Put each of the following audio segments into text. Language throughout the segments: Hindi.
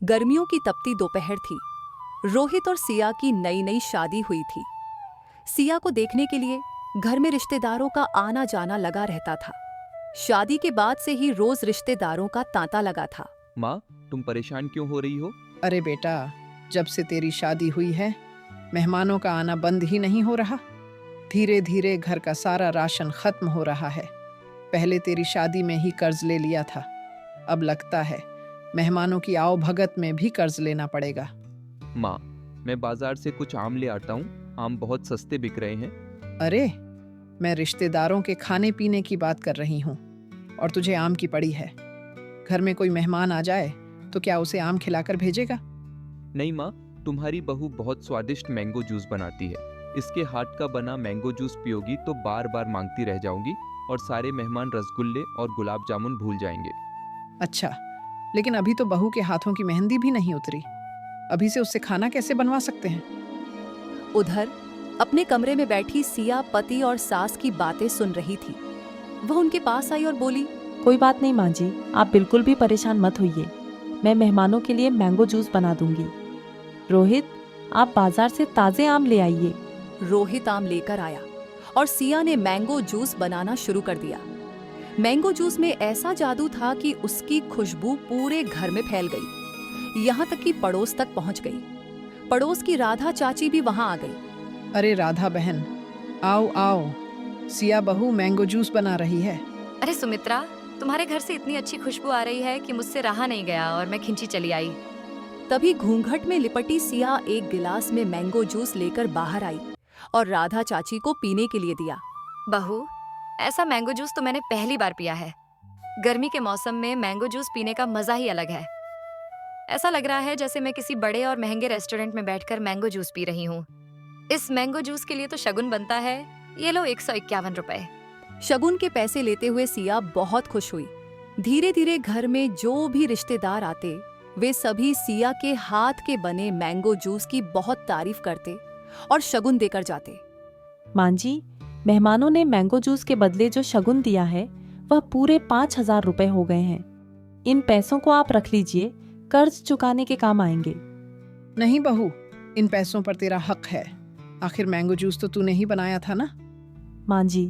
गर्मियों की तपती दोपहर थी। रोहित और सिया की नई नई शादी हुई थी। सिया को देखने के लिए घर में रिश्तेदारों का आना जाना लगा रहता था। शादी के बाद से ही रोज रिश्तेदारों का तांता लगा था। माँ, तुम परेशान क्यों हो रही हो? अरे बेटा, जब से तेरी शादी हुई है मेहमानों का आना बंद ही नहीं हो रहा। धीरे धीरे घर का सारा राशन खत्म हो रहा है। पहले तेरी शादी में ही कर्ज ले लिया था, अब लगता है मेहमानों की आओ भगत में भी कर्ज लेना पड़ेगा। माँ, मैं बाजार से कुछ आम ले आता हूँ। आम बहुत सस्ते बिक रहे हैं। अरे, मैं रिश्तेदारों के खाने पीने की बात कर रही हूँ और तुझे आम की पड़ी है। घर में कोई मेहमान आ जाए तो क्या उसे आम खिलाकर भेजेगा? नहीं माँ, तुम्हारी बहू बहुत स्वादिष्ट मैंगो जूस बनाती है। इसके हाथ का बना मैंगो जूस पियोगी तो बार बार मांगती रह जाऊंगी और सारे मेहमान रसगुल्ले और गुलाब जामुन भूल जाएंगे। अच्छा, लेकिन अभी तो बहू के हाथों की मेहंदी भी नहीं उतरी। अभी से उससे खाना कैसे बनवा सकते हैं? उधर अपने कमरे में बैठी सिया पति और सास की बातें सुन रही थी। वह उनके पास आई और बोली, कोई बात नहीं माँ जी, आप बिल्कुल भी परेशान मत होइए। मैं मेहमानों के लिए मैंगो जूस बना दूंगी। रोहित, आप बाजार से ताज़े आम ले आइए। रोहित आम लेकर आया और सिया ने मैंगो जूस बनाना शुरू कर दिया। मैंगो जूस में ऐसा जादू था कि उसकी खुशबू पूरे घर में फैल गई, यहाँ तक कि पड़ोस तक पहुँच गई। पड़ोस की राधा चाची भी वहाँ आ गई। अरे राधा बहन, आओ आओ, सिया बहू मैंगो जूस बना रही है। अरे सुमित्रा, तुम्हारे घर से इतनी अच्छी खुशबू आ रही है कि मुझसे रहा नहीं गया और मैं खिंची चली आई। तभी घूंघट में लिपटी सिया एक गिलास में मैंगो जूस लेकर बाहर आई और राधा चाची को पीने के लिए दिया। बहू, ऐसा मैंगो जूस तो मैंने पहली बार पिया है। गर्मी के मौसम में मैंगो जूस पीने का मजा ही अलग है। ऐसा लग रहा है जैसे मैं किसी बड़े और महंगे रेस्टोरेंट में बैठकर मैंगो जूस पी रही हूँ। इस मैंगो जूस के लिए तो शगुन बनता है। ये लो 151 रुपए। शगुन के पैसे लेते हुए सिया बहुत खुश हुई। धीरे धीरे घर में जो भी रिश्तेदार आते वे सभी सिया के हाथ के बने मैंगो जूस की बहुत तारीफ करते और शगुन देकर जाते। माँ जी, मेहमानों ने मैंगो जूस के बदले जो शगुन दिया है वह पूरे 5,000 रुपए हो गए हैं। इन पैसों को आप रख लीजिए, कर्ज चुकाने के काम आएंगे। नहीं बहू, इन पैसों पर तेरा हक है। आखिर मैंगो जूस तो तूने ही बनाया था ना। माँ जी,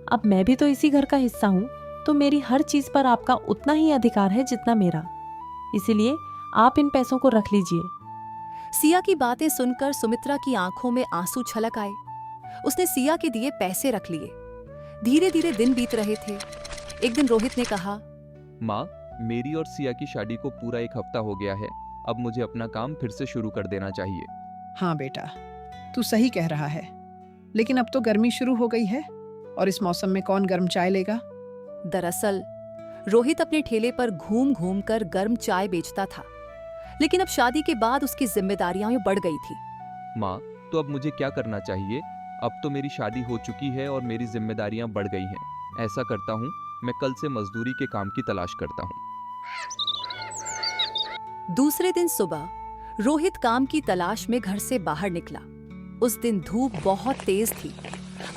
अब मैं भी तो इसी घर का हिस्सा हूँ, तो मेरी हर चीज पर आपका उतना ही अधिकार है जितना मेरा। इसीलिए आप इन पैसों को रख लीजिए। सिया की बातें सुनकर सुमित्रा की आंखों में आंसू छलक आए। उसने सिया के दिए पैसे रख लिए। धीरे धीरे दिन बीत रहे थे। एक दिन रोहित ने कहा, माँ, मेरी और सिया की शादी को पूरा 1 हफ्ता हो गया है। अब मुझे अपना काम फिर से शुरू कर देना चाहिए। हाँ बेटा, तू सही कह रहा है, लेकिन अब तो गर्मी शुरू हो गई है और इस मौसम में कौन गर्म चाय लेगा? दरअसल रोहित अपने ठेले पर घूम घूम कर गर्म चाय बेचता था, लेकिन अब शादी के बाद उसकी जिम्मेदारियां बढ़ गई थी। माँ, तो अब मुझे क्या करना चाहिए? अब तो मेरी शादी हो चुकी है और मेरी जिम्मेदारियां बढ़ गई हैं। ऐसा करता हूँ, मैं कल से मजदूरी के काम की तलाश करता हूँ। दूसरे दिन सुबह रोहित काम की तलाश में घर से बाहर निकला। उस दिन धूप बहुत तेज थी।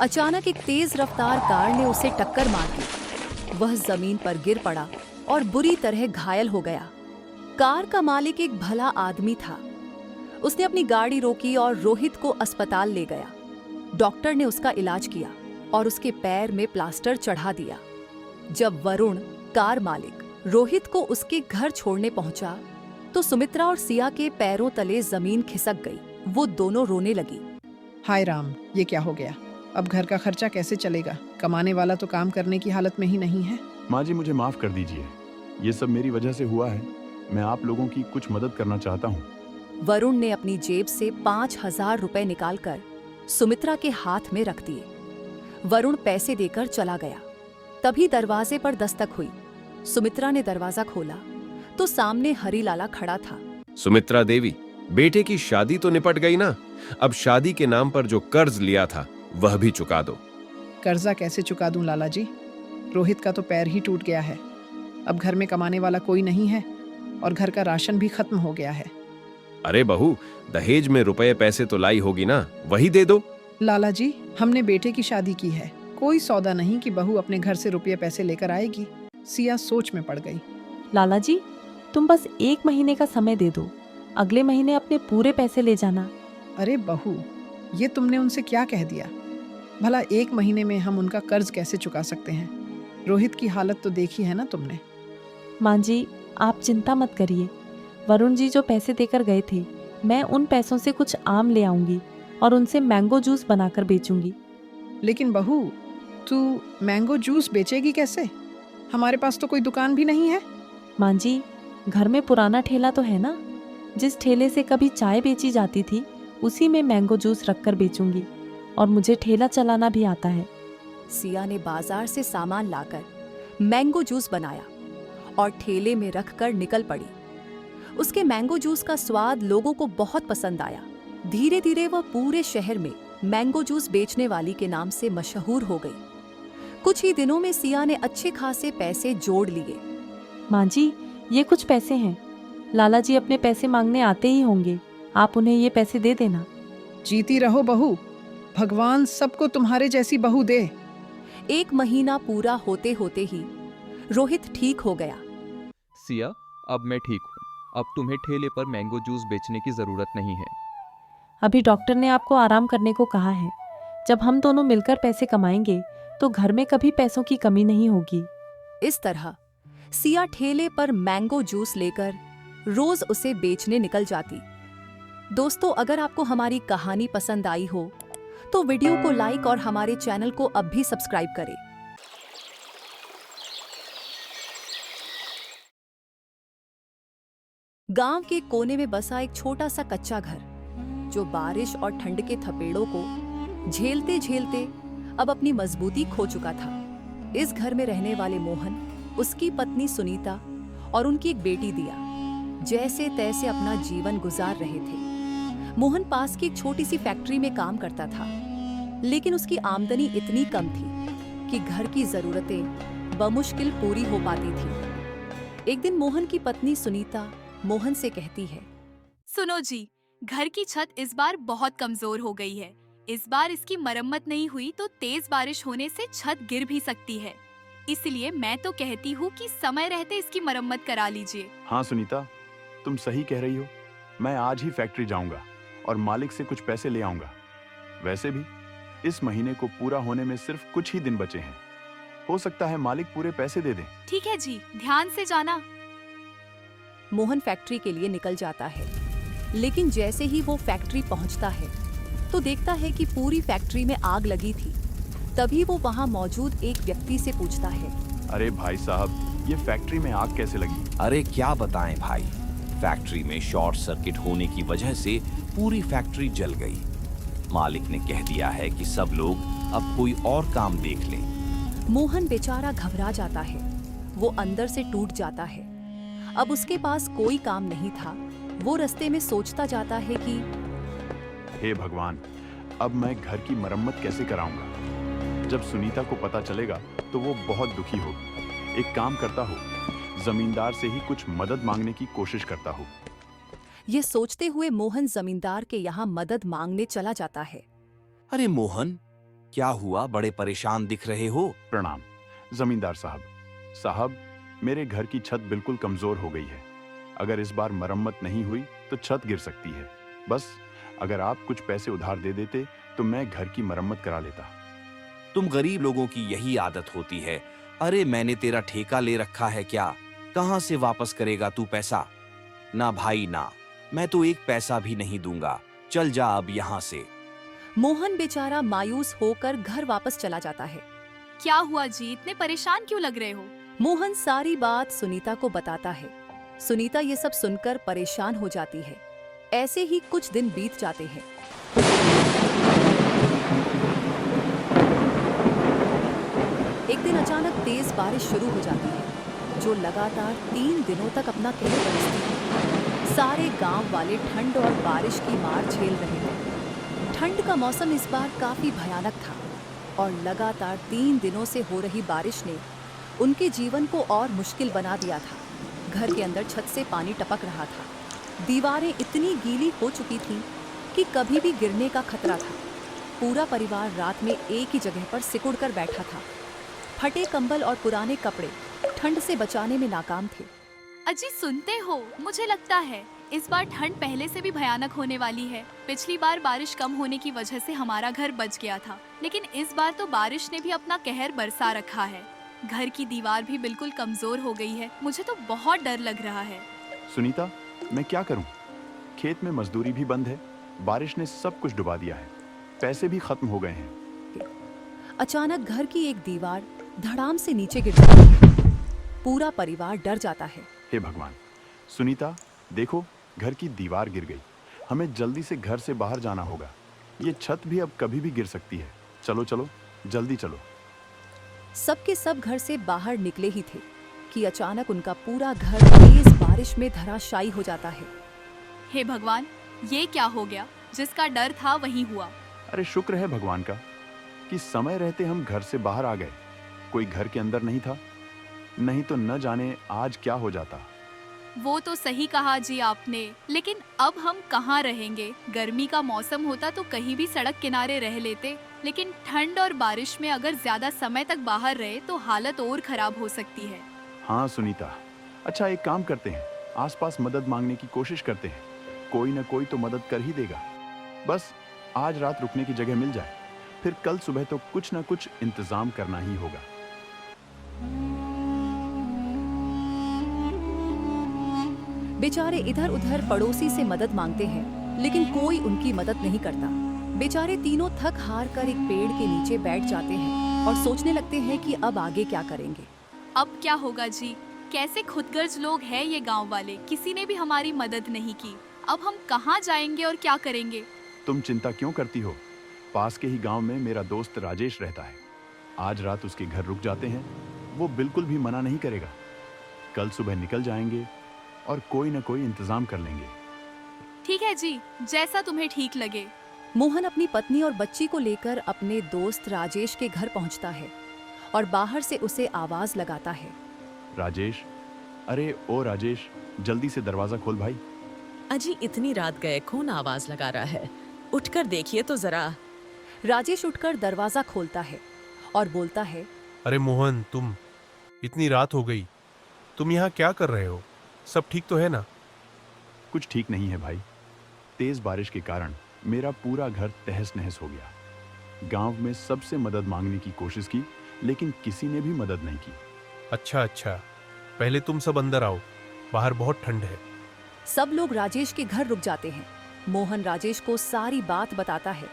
अचानक एक तेज रफ्तार कार ने उसे टक्कर मार दी। वह जमीन पर गिर पड़ा और बुरी तरह घायल हो गया। कार का मालिक एक भला आदमी था। उसने अपनी गाड़ी रोकी और रोहित को अस्पताल ले गया। डॉक्टर ने उसका इलाज किया और उसके पैर में प्लास्टर चढ़ा दिया। जब वरुण, कार मालिक, रोहित को उसके घर छोड़ने पहुंचा तो सुमित्रा और सिया के पैरों तले जमीन खिसक गई। वो दोनों रोने लगी। हाय राम, ये क्या हो गया? अब घर का खर्चा कैसे चलेगा? कमाने वाला तो काम करने की हालत में ही नहीं है। माँ जी, मुझे माफ कर दीजिए। ये सब मेरी वजह से हुआ है। मैं आप लोगों की कुछ मदद करना चाहता हूँ। वरुण ने अपनी जेब से 5,000 रुपए निकालकर सुमित्रा के हाथ में रख दिए। वरुण पैसे देकर चला गया। तभी दरवाजे पर दस्तक हुई। सुमित्रा ने दरवाजा खोला तो सामने हरिलाला खड़ा था। सुमित्रा देवी, बेटे की शादी तो निपट गई ना? अब शादी के नाम पर जो कर्ज लिया था वह भी चुका दो। कर्जा कैसे चुका दूं लाला जी? रोहित का तो पैर ही टूट गया है। अब घर में कमाने वाला कोई नहीं है और घर का राशन भी खत्म हो गया है। अरे बहू, दहेज में रुपए पैसे तो लाई होगी ना, वही दे दो। लाला जी, हमने बेटे की शादी की है। कोई सौदा नहीं कि बहू अपने घर से रुपये पैसे लेकर आएगी। सिया सोच में पड़ गई। लाला जी, तुम बस 1 महीने का समय दे दो, अगले महीने अपने पूरे पैसे ले जाना। अरे बहू, ये तुमने उनसे क्या कह दिया? भला 1 महीने में हम उनका कर्ज कैसे चुका सकते हैं? रोहित की हालत तो देखी है ना तुमने। माँ जी, आप चिंता मत करिए। वरुण जी जो पैसे देकर गए थे, मैं उन पैसों से कुछ आम ले आऊंगी और उनसे मैंगो जूस बनाकर बेचूंगी। लेकिन बहू, तू मैंगो जूस बेचेगी कैसे? हमारे पास तो कोई दुकान भी नहीं है। माँ जी, घर में पुराना ठेला तो है ना, जिस ठेले से कभी चाय बेची जाती थी उसी में मैंगो जूस रखकर बेचूंगी, और मुझे ठेला चलाना भी आता है। सिया ने बाजार से सामान लाकर मैंगो जूस बनाया और ठेले में रखकर निकल पड़ी। उसके मैंगो जूस का स्वाद लोगों को बहुत पसंद आया। धीरे धीरे वह पूरे शहर में मैंगो जूस बेचने वाली के नाम से मशहूर हो गई। कुछ ही दिनों में सिया ने अच्छे खासे पैसे जोड़ लिए। माँ जी, ये कुछ पैसे हैं। लाला जी अपने पैसे मांगने आते ही होंगे, आप उन्हें ये पैसे दे देना। जीती रहो बहू, भगवान सबको तुम्हारे जैसी बहू दे। 1 महीना पूरा होते होते ही रोहित ठीक हो गया। सिया, अब मैं ठीक हूँ। अब तुम्हें ठेले पर मैंगो जूस बेचने की जरूरत नहीं है। अभी डॉक्टर ने आपको आराम करने को कहा है। जब हम दोनों मिलकर पैसे कमाएंगे तो घर में कभी पैसों की कमी नहीं होगी। इस तरह सिया ठेले पर मैंगो जूस लेकर रोज उसे बेचने निकल जाती। दोस्तों, अगर आपको हमारी कहानी पसंद आई हो तो वीडियो को लाइक और हमारे चैनल को अब भी सब्सक्राइब करें। गांव के कोने में बसा एक छोटा सा कच्चा घर, जो बारिश और ठंड के थपेड़ों को झेलते झेलते अब अपनी मजबूती खो चुका था। इस घर में रहने वाले मोहन, उसकी पत्नी सुनीता और उनकी एक बेटी दिया जैसे तैसे अपना जीवन गुजार रहे थे। मोहन पास की एक छोटी सी फैक्ट्री में काम करता था, लेकिन उसकी आमदनी इतनी कम थी कि घर की जरूरतें बमुश्किल पूरी हो पाती थी। एक दिन मोहन की पत्नी सुनीता मोहन से कहती है, सुनो जी, घर की छत इस बार बहुत कमजोर हो गई है। इस बार इसकी मरम्मत नहीं हुई तो तेज बारिश होने से छत गिर भी सकती है। इसलिए मैं तो कहती हूँ कि समय रहते इसकी मरम्मत करा लीजिए। हाँ सुनीता, तुम सही कह रही हो। मैं आज ही फैक्ट्री जाऊंगा और मालिक से कुछ पैसे ले आऊंगा। वैसे भी इस महीने को पूरा होने में सिर्फ कुछ ही दिन बचे हैं। हो सकता है मालिक पूरे पैसे दे दे। ठीक है जी, ध्यान से जाना। मोहन फैक्ट्री के लिए निकल जाता है, लेकिन जैसे ही वो फैक्ट्री पहुंचता है तो देखता है कि पूरी फैक्ट्री में आग लगी थी। तभी वो वहां मौजूद एक व्यक्ति से पूछता है, अरे भाई साहब, ये फैक्ट्री में आग कैसे लगी? अरे क्या बताएं भाई, फैक्ट्री में शॉर्ट सर्किट होने की वजह से पूरी फैक्ट्री जल गई। मालिक ने कह दिया है कि सब लोग अब कोई और काम देख लें। मोहन बेचारा घबरा जाता है, वो अंदर से टूट जाता है। अब उसके पास कोई काम नहीं था। वो रास्ते में सोचता जाता है कि हे भगवान, अब मैं घर की मरम्मत कैसे कराऊंगा? जब सुनीता को पता चलेगा तो वो बहुत दुखी होगी। एक काम करता हूँ, जमींदार से ही कुछ मदद मांगने की कोशिश करता हूँ। ये सोचते हुए मोहन जमींदार के यहाँ मदद मांगने चला जाता है। अरे मोहन, क्या हुआ? बड़े परेशान दिख रहे हो। प्रणाम जमींदार साहब। साहब, मेरे घर की छत बिल्कुल कमजोर हो गई है। अगर इस बार मरम्मत नहीं हुई तो छत गिर सकती है। बस अगर आप कुछ पैसे उधार दे देते तो मैं घर की मरम्मत करा लेता। तुम गरीब लोगों की यही आदत होती है। अरे मैंने तेरा ठेका ले रखा है क्या? कहां से वापस करेगा तू पैसा? ना भाई ना, मैं तो एक पैसा भी नहीं दूंगा। चल जा अब यहाँ से। मोहन बेचारा मायूस होकर घर वापस चला जाता है। क्या हुआ जी, इतने परेशान क्यों लग रहे हो? मोहन सारी बात सुनीता को बताता है। सुनीता ये सब सुनकर परेशान हो जाती है। ऐसे ही कुछ दिन बीत जाते हैं। एक दिन अचानक तेज बारिश शुरू हो जाती है, जो लगातार 3 दिनों तक अपना कहर बरसती है। सारे गांव वाले ठंड और बारिश की मार झेल रहे थे। ठंड का मौसम इस बार काफी भयानक था और लगातार 3 दिनों से हो रही बारिश ने उनके जीवन को और मुश्किल बना दिया था। घर के अंदर छत से पानी टपक रहा था। दीवारें इतनी गीली हो चुकी थीं कि कभी भी गिरने का खतरा था। पूरा परिवार रात में एक ही जगह पर सिकुड़ कर बैठा था। फटे कंबल और पुराने कपड़े ठंड से बचाने में नाकाम थे। अजी सुनते हो, मुझे लगता है इस बार ठंड पहले से भी भयानक होने वाली है। पिछली बार बारिश कम होने की वजह से हमारा घर बच गया था, लेकिन इस बार तो बारिश ने भी अपना कहर बरसा रखा है। घर की दीवार भी बिल्कुल कमजोर हो गई है। मुझे तो बहुत डर लग रहा है। सुनीता, मैं क्या करूं? खेत में मजदूरी भी बंद है, बारिश ने सब कुछ डुबा दिया है, पैसे भी खत्म हो गए हैं। अचानक घर की एक दीवार धड़ाम से नीचे गिर जाती है। पूरा परिवार डर जाता है। हे भगवान! सुनीता, देखो, घर की दीवार गिर गई। हमें जल्दी से घर से बाहर जाना होगा। ये छत भी अब कभी भी गिर सकती है। चलो चलो, जल्दी चलो। सबके सब घर से बाहर निकले ही थे कि अचानक उनका पूरा घर तेज बारिश में धराशायी हो जाता है। हे भगवान, ये क्या हो गया? जिसका डर था वही हुआ। अरे शुक्र है भगवान का कि समय रहते हम घर से बाहर आ गए। कोई घर के अंदर नहीं था, नहीं तो न जाने आज क्या हो जाता। वो तो सही कहा जी आपने, लेकिन अब हम कहाँ रहेंगे? गर्मी का मौसम होता तो कहीं भी सड़क किनारे रह लेते, लेकिन ठंड और बारिश में अगर ज्यादा समय तक बाहर रहे तो हालत और खराब हो सकती है। हाँ सुनीता, अच्छा एक काम करते हैं, आसपास मदद मांगने की कोशिश करते हैं। कोई न कोई तो मदद कर ही देगा। बस आज रात रुकने की जगह मिल जाए, फिर कल सुबह तो कुछ न कुछ इंतजाम करना ही होगा। बेचारे इधर उधर पड़ोसी से मदद मांगते हैं, लेकिन कोई उनकी मदद नहीं करता। बेचारे तीनों थक हार कर एक पेड़ के नीचे बैठ जाते हैं और सोचने लगते हैं कि अब आगे क्या करेंगे। अब क्या होगा जी? कैसे खुदगर्ज लोग हैं ये गांव वाले, किसी ने भी हमारी मदद नहीं की। अब हम कहाँ जाएंगे और क्या करेंगे? तुम चिंता क्यों करती हो? पास के ही गांव में मेरा दोस्त राजेश रहता है। आज रात उसके घर रुक जाते हैं, वो बिल्कुल भी मना नहीं करेगा। कल सुबह निकल जाएंगे और कोई न कोई इंतजाम कर लेंगे। ठीक है जी, जैसा तुम्हें ठीक लगे। मोहन अपनी पत्नी और बच्ची को लेकर अपने दोस्त राजेश के घर पहुंचता है और बाहर से उसे आवाज लगाता है। राजेश, अरे ओ राजेश, जल्दी से दरवाजा खोल भाई। अजी इतनी रात गए, कौन आवाज लगा रहा है? उठकर देखिए तो जरा। राजेश उठकर दरवाजा खोलता है और बोलता है, अरे मोहन, तुम, इतनी रात हो गई, तुम यहाँ क्या कर रहे हो? सब ठीक तो है ना? कुछ ठीक नहीं है भाई। तेज बारिश के कारण मेरा पूरा घर तहस नहस हो गया। गांव में सबसे मदद मांगने की कोशिश की, लेकिन किसी ने भी मदद नहीं की। अच्छा अच्छा, पहले तुम सब अंदर आओ, बाहर बहुत ठंड है। सब लोग राजेश के घर रुक जाते हैं। मोहन राजेश को सारी बात बताता है।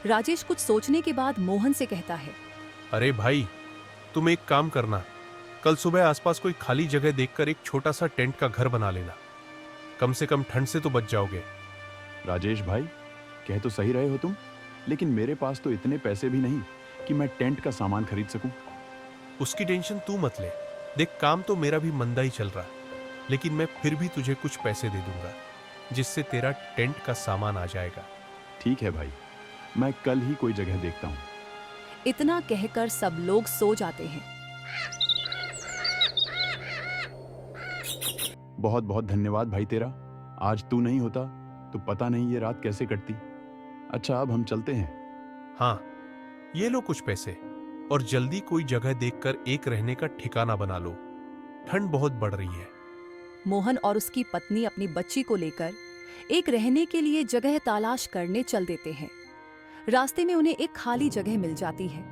राजेश कुछ सोचने के बाद मोहन से कहता है, अरे भाई, तुम एक काम करना, कल सुबह आसपास कोई खाली जगह देखकर एक छोटा सा टेंट का घर बना लेना। कम से कम ठंड से तो बच जाओगे। राजेश भाई, कह तो सही रहे हो तुम, लेकिन मेरे पास तो इतने पैसे भी नहीं कि मैं टेंट का सामान खरीद सकूं। उसकी टेंशन तू मत ले। देख, काम तो मेरा भी मंदा ही चल रहा, लेकिन मैं फिर भी तुझे कुछ पैसे दे दूंगा, जिससे तेरा टेंट का सामान आ जाएगा। ठीक है भाई, मैं कल ही कोई जगह देखता हूँ। इतना कहकर सब लोग सो जाते हैं। बहुत बहुत धन्यवाद भाई तेरा। आज तू नहीं होता तो पता नहीं ये रात कैसे कटती। अच्छा, अब हम चलते हैं। हाँ, ये लो कुछ पैसे, और जल्दी कोई जगह देखकर एक रहने का ठिकाना बना लो। ठंड बहुत बढ़ रही है। मोहन और उसकी पत्नी अपनी बच्ची को लेकर एक रहने के लिए जगह तलाश करने चल देते हैं। रास्ते में उन्हें एक खाली जगह मिल जाती है।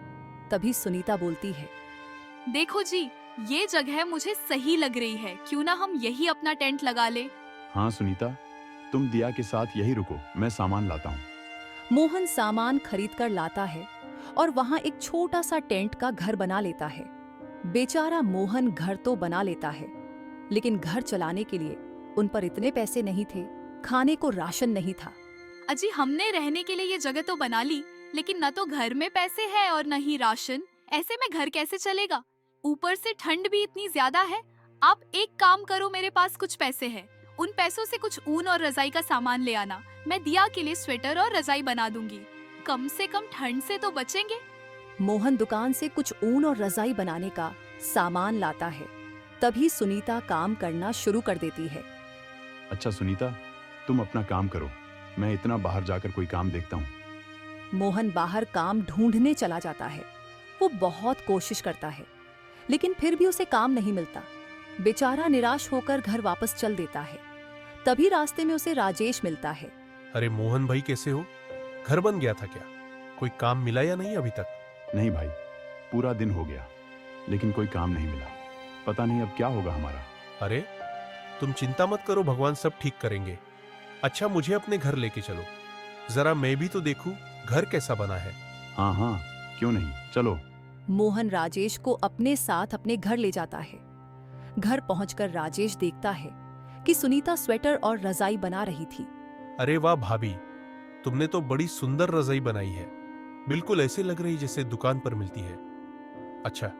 तभी सुनीता बोलती है, देखो जी, ये जगह मुझे सही लग रही है। क्यों ना हम यही अपना टेंट लगा ले? हाँ सुनीता, तुम दिया के साथ यही रुको, मैं सामान लाता हूँ। मोहन सामान खरीद कर लाता है और वहां एक छोटा सा टेंट का घर बना लेता है। बेचारा मोहन घर तो बना लेता है, लेकिन घर चलाने के लिए उन पर इतने पैसे नहीं थे। खाने को राशन नहीं था। अजी, हमने रहने के लिए ये जगह तो बना ली, लेकिन न तो घर में पैसे है और न ही राशन। ऐसे में घर कैसे चलेगा? ऊपर से ठंड भी इतनी ज्यादा है। आप एक काम करो, मेरे पास कुछ पैसे हैं, उन पैसों से कुछ ऊन और रजाई का सामान ले आना। मैं दिया के लिए स्वेटर और रजाई बना दूंगी। कम से कम ठंड से तो बचेंगे। मोहन दुकान से कुछ ऊन और रजाई बनाने का सामान लाता है। तभी सुनीता काम करना शुरू कर देती है। अच्छा सुनीता, तुम अपना काम करो, मैं इतना बाहर जाकर कोई काम देखता हूँ। मोहन बाहर काम ढूंढने चला जाता है। वो बहुत कोशिश करता है, लेकिन फिर भी उसे काम नहीं मिलता। बेचारा निराश होकर घर वापस चल देता है। तभी रास्ते में उसे राजेश मिलता है। अरे मोहन भाई, कैसे हो? घर बन गया था क्या? कोई काम मिला या नहीं अभी तक? नहीं भाई, पूरा दिन हो गया लेकिन कोई काम नहीं मिला। पता नहीं अब क्या होगा हमारा। अरे तुम चिंता मत करो, भगवान सब ठीक करेंगे। अच्छा, मुझे अपने घर लेके चलो, जरा मैं भी तो देखूं घर कैसा बना है। हाँ हाँ, क्यों नहीं, चलो। मोहन राजेश को अपने साथ अपने घर ले जाता है। घर पहुंचकर राजेश देखता है कि सुनीता स्वेटर और रजाई बना रही थी। अरे वाह भाभी, तुमने तो बड़ी सुंदर रजाई बनाई है। बिल्कुल ऐसे लग रही जैसे दुकान पर मिलती है। अच्छा,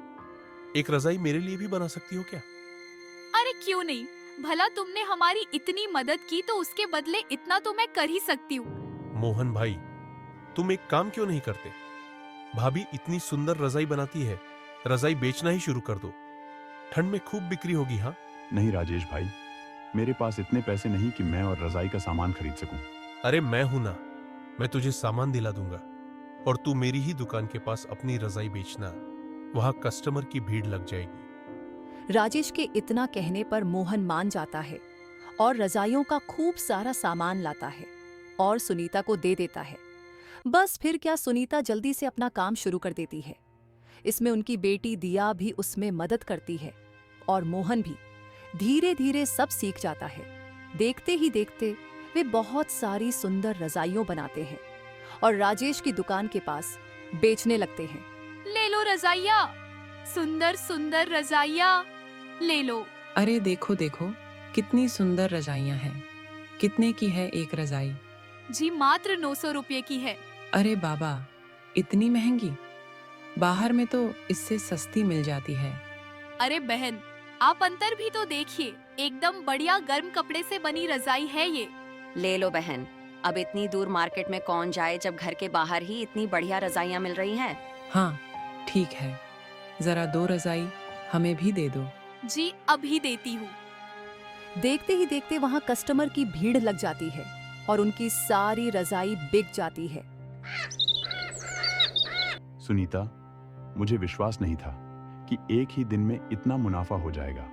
एक रजाई मेरे लिए भी बना सकती हो क्या? अरे क्यों नहीं, भला तुमने हमारी इतनी मदद की तो उसके बदले इतना तो मैं कर ही सकती हूँ। मोहन भाई, तुम एक काम क्यों नहीं करते? भाभी इतनी सुंदर रजाई बनाती है, रजाई बेचना ही शुरू कर दो। ठंड में खूब बिक्री होगी। हाँ नहीं राजेश भाई, मेरे पास इतने पैसे नहीं कि मैं और रजाई का सामान खरीद सकूं। अरे मैं हूं ना, मैं तुझे सामान दिला दूंगा और तू मेरी ही दुकान के पास अपनी रजाई बेचना। वहां कस्टमर की भीड़ लग जाएगी। राजेश के इतना कहने पर मोहन मान जाता है और रजाइयों का खूब सारा सामान लाता है और सुनीता को दे देता है। बस फिर क्या, सुनीता जल्दी से अपना काम शुरू कर देती है। इसमें उनकी बेटी दिया भी उसमें मदद करती है और मोहन भी धीरे धीरे सब सीख जाता है। देखते ही देखते वे बहुत सारी सुंदर रजाइयों बनाते हैं और राजेश की दुकान के पास बेचने लगते हैं। ले लो रजाइया, सुंदर सुंदर रजाइया, ले लो। अरे देखो देखो, कितनी सुंदर रजाइयां हैं। कितने की है एक रजाई? जी मात्र 900 रुपये की है। अरे बाबा, इतनी महंगी? बाहर में तो इससे सस्ती मिल जाती है। अरे बहन, आप अंतर भी तो देखिए, एकदम बढ़िया गर्म कपड़े से बनी रजाई है ये। ले लो बहन, अब इतनी दूर मार्केट में कौन जाए जब घर के बाहर ही इतनी बढ़िया रजाइयाँ मिल रही हैं। हाँ ठीक है, जरा 2 रजाई हमें भी दे दो। जी अभी देती हूँ। देखते ही देखते वहां कस्टमर की भीड़ लग जाती है और उनकी सारी रजाई बिक जाती है। सुनीता, मुझे विश्वास नहीं था कि एक ही दिन में इतना मुनाफा हो जाएगा।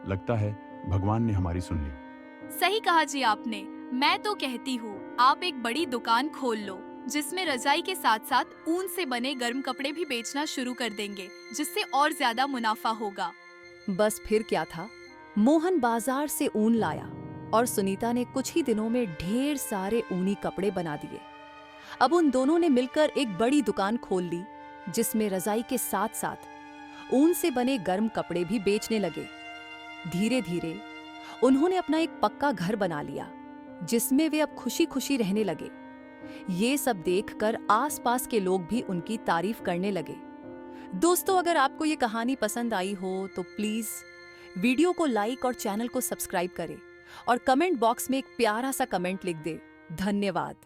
लगता है भगवान ने हमारी सुन ली। सही कहा जी आपने। मैं तो कहती हूँ आप एक बड़ी दुकान खोल लो जिसमें रजाई के साथ साथ ऊन से बने गर्म कपड़े भी बेचना शुरू कर देंगे, जिससे और ज्यादा मुनाफा होगा। बस फिर क्या था, मोहन बाजार से ऊन लाया और सुनीता ने कुछ ही दिनों में ढेर सारे ऊनी कपड़े बना दिए। अब उन दोनों ने मिलकर एक बड़ी दुकान खोल ली जिसमें रजाई के साथ साथ ऊन से बने गर्म कपड़े भी बेचने लगे। धीरे धीरे उन्होंने अपना एक पक्का घर बना लिया जिसमें वे अब खुशी खुशी रहने लगे। ये सब देखकर आसपास के लोग भी उनकी तारीफ करने लगे। दोस्तों, अगर आपको ये कहानी पसंद आई हो तो प्लीज वीडियो को लाइक और चैनल को सब्सक्राइब करें और कमेंट बॉक्स में एक प्यारा सा कमेंट लिख दें। धन्यवाद।